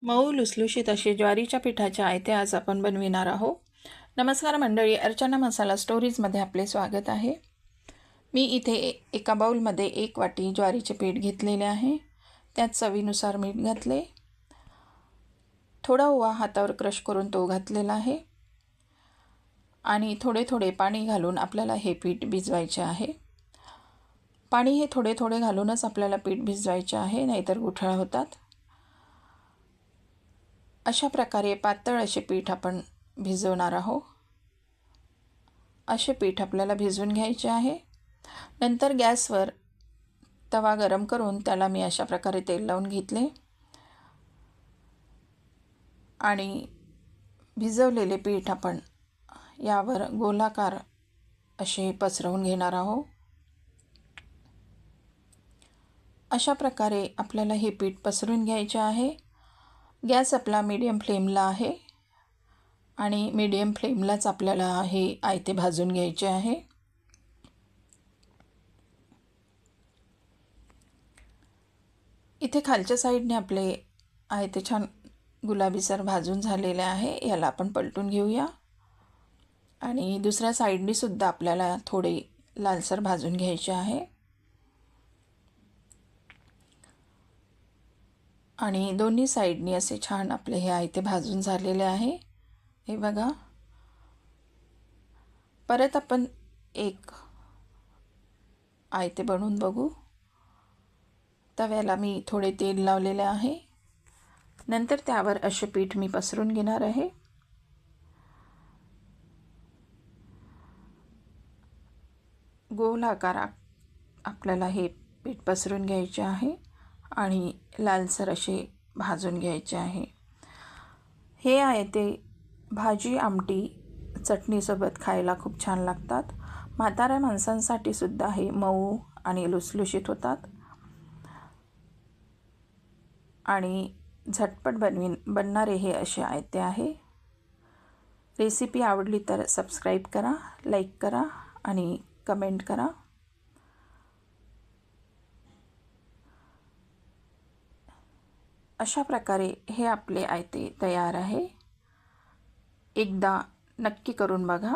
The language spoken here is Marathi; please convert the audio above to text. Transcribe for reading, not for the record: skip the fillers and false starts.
मऊ लुसलुशीत असे ज्वारीच्या पिठाच्या आयते आज आपण बनविणार आहोत. नमस्कार मंडळी, अर्चना मसाला स्टोरीजमध्ये आपले स्वागत आहे. मी इथे एका बाउलमध्ये 1 वाटी ज्वारीचे पीठ घेतलेले आहे. त्यात चवीनुसार मीठ घातले. थोडा ओवा हातावर क्रश करून तो घातलेला आहे आणि थोडे थोडे पाणी घालून आपल्याला हे पीठ भिजवायचे आहे. पाणी हे थोडे थोडे घालूनच आपल्याला पीठ भिजवायचे आहे, नाहीतर गुठळ्या होतात. अशा प्रकारे पातळ असे पीठ आपण भिजवणार आहोत. असे पीठ आपल्याला भिजवून घ्यायचे आहे. नंतर गॅसवर तवा गरम करून त्याला मी अशा प्रकारे तेल लावून घेतले आणि भिजवलेले पीठ आपण यावर गोलाकार असे पसरवून घेणार आहोत. अशा प्रकारे आपल्याला हे पीठ पसरून घ्यायचे आहे. गॅस आपला मीडियम फ्लेमला आहे आणि मीडियम फ्लेमलाच आपल्याला हे आयते भाजून घ्यायचे आहे. इथे खालच्या साईडने आपले आयते छान गुलाबीसर भाजून झालेले आहे. याला आपण पलटून घेऊया आणि दुसऱ्या साईडने सुद्धा आपल्याला थोडे लालसर भाजून घ्यायचे आहे आणि दोन्ही साईडनी असे छान आपले हे आयते भाजून झालेले आहे. हे बघा. परत आपण एक आयते बनवून बघू. तव्याला मी थोडे तेल लावलेले आहे. नंतर त्यावर असे पीठ मी पसरून घेणार आहे. गोल आकारात आपल्याला हे पीठ पसरून घ्यायचे आहे आणि लालसर असे भाजून घ्यायचे आहे. हे आयते भाजी, आमटी, चटणीसोबत खायला खूप छान लागतात. म्हाताऱ्या माणसांसाठी सुद्धा हे मऊ आणि लुसलुशीत होतात आणि झटपट बनणारे हे असे आयते आहे. रेसिपी आवडली तर सबस्क्राईब करा, लाईक करा आणि कमेंट करा. अशा प्रकारे हे आपले आयते तयार आहे. एकदा नक्की करून बघा.